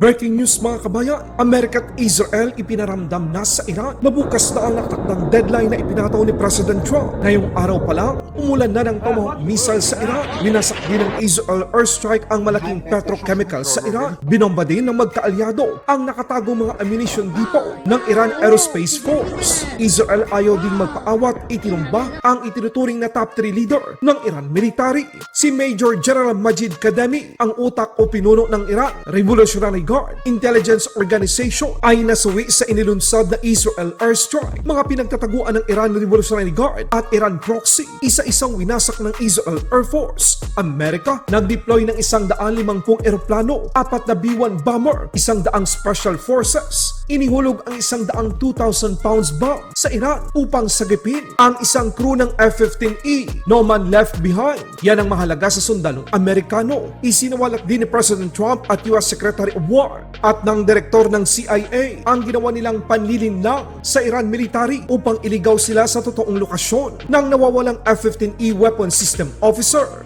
Breaking news mga kabayan, Amerika at Israel ipinaramdam na sa Iran na bukas na ang nakatakdang deadline na ipinataw ni President Trump. Ngayong araw pa lang, umulan na ng Tomahawk missile sa Iran. Winasak din ng Israel airstrike ang malaking petrochemical sa Iran. Binomba din ng magkaalyado ang nakatagong mga ammunition depot ng Iran Aerospace Force. Israel ayaw din magpaawat, itinumba ang itinuturing na top 3 leader ng Iran military. Si Major General Majid Kademi, ang utak o pinuno ng Iran Revolutionary Guard Intelligence Organization, ay nasuwi sa inilunsad na Israel airstrike. Mga pinagtataguan ng Iran Revolutionary Guard at Iran Proxy, isa-isang winasak ng Israel Air Force. Amerika nag-deploy ng 150 eroplano, 4 na B-1 bomber, 100 special forces. Inihulog ang 100 2,000 pounds bomb sa Iran upang sagipin ang isang crew ng F-15E. No man left behind. Yan ang mahalaga sa sundalong Amerikano. Isinawalat din ni President Trump at US Secretary of War at ng direktor ng CIA ang ginawa nilang panlilinlang sa Iran military upang iligaw sila sa totoong lokasyon ng nawawalang F-15E weapon system officer.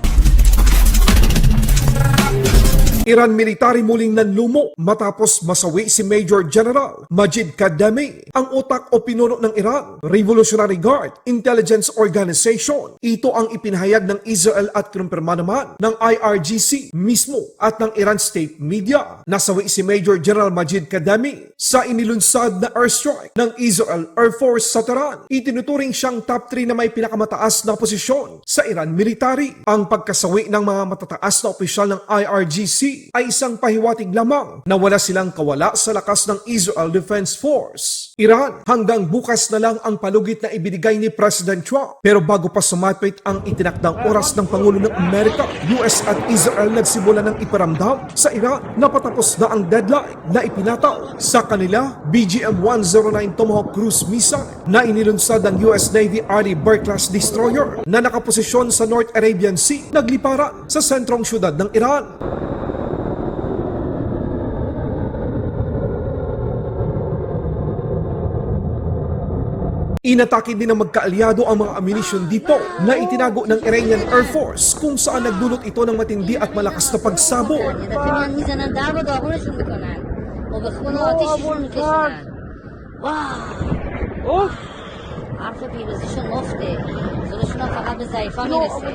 Iran military muling nanlumo matapos masawi si Major General Majid Kademi, ang utak o pinuno ng Iran Revolutionary Guard Intelligence Organization. Ito ang ipinahayag ng Israel at kinumpirma naman ng IRGC mismo at ng Iran State Media. Nasawi si Major General Majid Kademi sa inilunsad na airstrike ng Israel Air Force sa Tehran. Itinuturing siyang top 3 na may pinakamataas na posisyon sa Iran military. Ang pagkasawi ng mga matataas na opisyal ng IRGC ay isang pahiwatig lamang na wala silang kawala sa lakas ng Israel Defense Force. Iran, hanggang bukas na lang ang palugit na ibinigay ni President Trump. Pero bago pa sumapit ang itinakdang oras ng Pangulo ng Amerika, US at Israel nagsimula ng iparamdam sa Iran na patapos na ang deadline na ipinataw sa kanila. BGM-109 Tomahawk cruise missile na inilunsad ng US Navy Arleigh Burke-class destroyer na nakaposisyon sa North Arabian Sea, nagliparan sa sentrong syudad ng Iran. Inatake din ng magkaalyado ang mga ammunition depot na itinago ng Iranian Air Force kung saan nagdulot ito ng matindi at malakas na pagsabog. حرف پیروزیشون مفته زورشون هم فقط به ضعیفا میرسه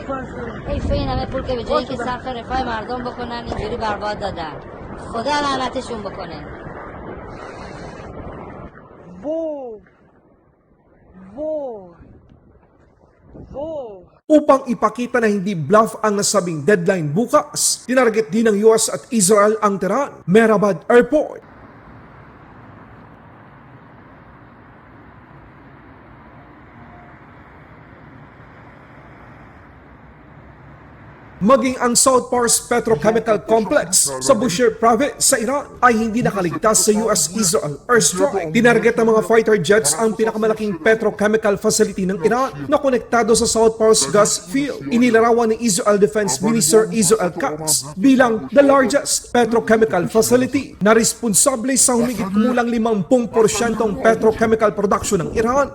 حیفه این همه پول که به جایی که صرف رفاه مردم بکنن اینجوری برباد دادن خدا لعنتشون بکنه Upang ipakita na hindi bluff ang nasabing deadline bukas, tinarget din ng US at Israel ang Tehran Mehrabad Airport. Maging ang South Pars Petrochemical Complex sa Bushehr Province sa Iran ay hindi nakaligtas sa US-Israel airstrike. Tinarget ng mga fighter jets ang pinakamalaking petrochemical facility ng Iran na konektado sa South Pars gas field. Inilarawan ni Israel Defense Minister Israel Katz bilang the largest petrochemical facility na responsable sa humigit kumulang 50% ng petrochemical production ng Iran.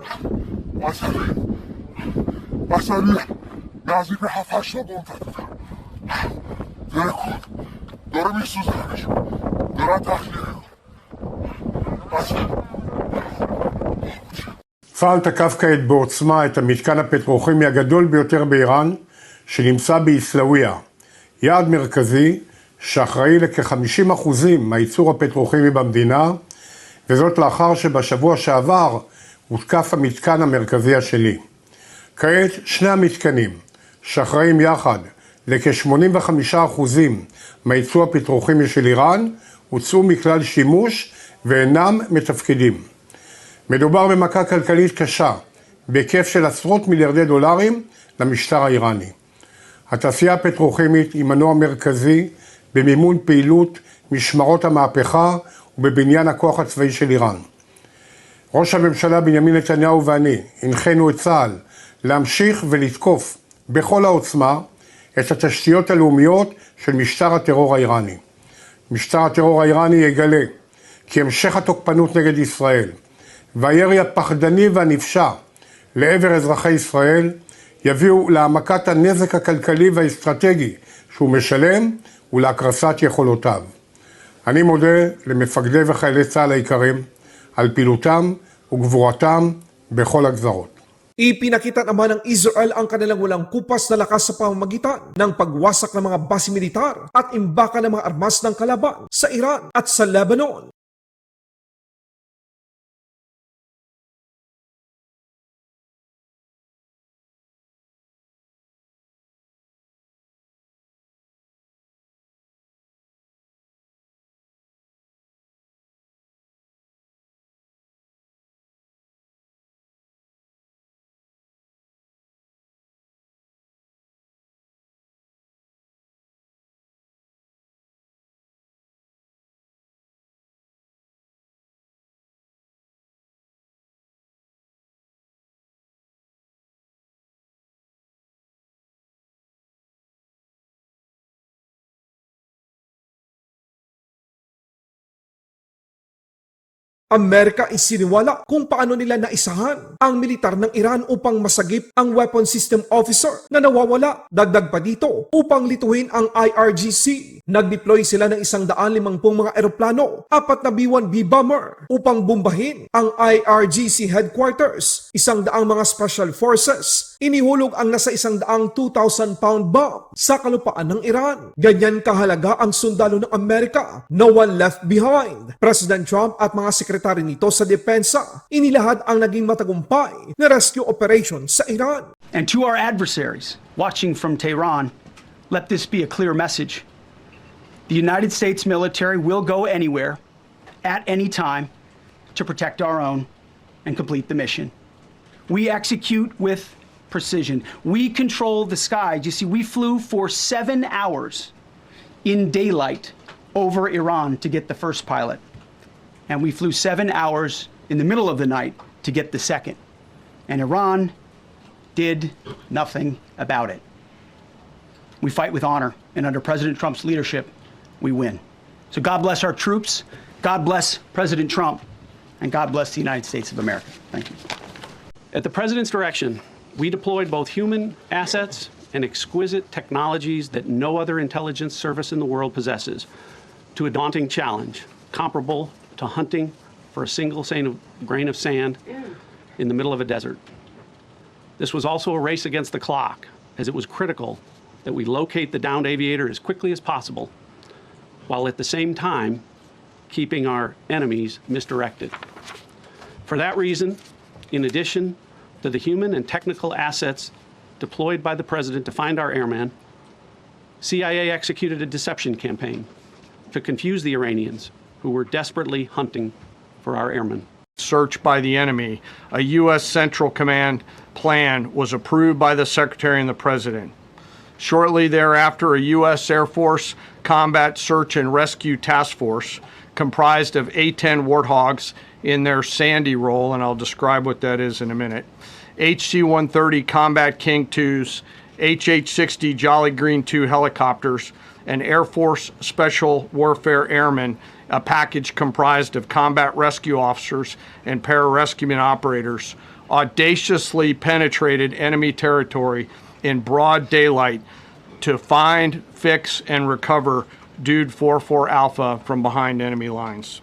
نزدیک 7-8 منطقه درکود داره میسوزنش دارن تخلیه צה"ל תקף כעת בעוצמה את המתקן הפטרוכימי הגדול ביותר באיראן שנמצא בעיסאוויה, יעד מרכזי שאחראי לכ-50% מהייצור הפטרוכימי במדינה, וזאת לאחר שבשבוע שעבר הותקף המתקן המרכזי השני. כעת שני המתקנים שאחראים יחד לכ-85% מהייצור הפטרוכימי של איראן הוצאו מכלל שימוש ואינם מתפקדים. מדובר במכה כלכלית קשה בהיקף של עשרות מיליארדי דולרים למשטר האיראני. התעשייה הפטרוכימית היא מנוע מרכזי במימון פעילות משמרות המהפכה ובבניין הכוח הצבאי של איראן. ראש הממשלה בנימין נתניהו ואני הנחינו את צה"ל להמשיך ולתקוף בכל העוצמה את התשתיות הלאומיות של משטר הטרור האיראני. משטר הטרור האיראני יגלה כי המשך התוקפנות נגד ישראל והירי הפחדני והנפשע לעבר אזרחי ישראל יביאו להעמקת הנזק הכלכלי והאסטרטגי שהוא משלם ולהקרסת יכולותיו. אני מודה למפקדי וחיילי צה"ל היקרים על פעילותם וגבורתם בכל הגזרות. Ipinakita naman ng Israel ang kanilang walang kupas na lakas sa pamamagitan ng pagwasak ng mga base militar at imbakan ng mga armas ng kalaban sa Iran at sa Lebanon. Amerika isiniwala kung paano nila naisahan ang militar ng Iran upang masagip ang weapon system officer na nawawala. Dagdag pa dito, upang lituhin ang IRGC, nag-deploy sila ng 150 mga eroplano, 4 na B-1B bomber upang bombahin ang IRGC headquarters. 100 mga special forces, inihulog ang nasa 2,000-pound bomb sa kalupaan ng Iran. Ganyan kahalaga ang sundalo ng Amerika. No one left behind. President Trump at mga sekretary nito sa depensa, inilahad ang naging matagumpay na rescue operation sa Iran. And to our adversaries watching from Tehran, let this be a clear message. The United States military will go anywhere, at any time, to protect our own and complete the mission. We execute with precision. We control the skies. You see, we flew for 7 hours in daylight over Iran to get the first pilot. And we flew 7 hours in the middle of the night to get the second. And Iran did nothing about it. We fight with honor, and under President Trump's leadership, we win. So God bless our troops, God bless President Trump, and God bless the United States of America. Thank you. At the President's direction, we deployed both human assets and exquisite technologies that no other intelligence service in the world possesses to a daunting challenge comparable to hunting for a single grain of sand in the middle of a desert. This was also a race against the clock, as it was critical that we locate the downed aviator as quickly as possible, while at the same time keeping our enemies misdirected. For that reason, in addition to the human and technical assets deployed by the President to find our airman, CIA executed a deception campaign to confuse the Iranians who were desperately hunting for our airmen. Search by the enemy, a U.S. Central Command plan was approved by the Secretary and the President. Shortly thereafter, a U.S. Air Force Combat Search and Rescue Task Force comprised of A-10 Warthogs in their Sandy role, and I'll describe what that is in a minute, HC-130 Combat King IIs, HH-60 Jolly Green II helicopters, and Air Force Special Warfare Airmen, a package comprised of combat rescue officers and pararescueman operators, audaciously penetrated enemy territory in broad daylight to find, fix, and recover Dude 44 Alpha from behind enemy lines.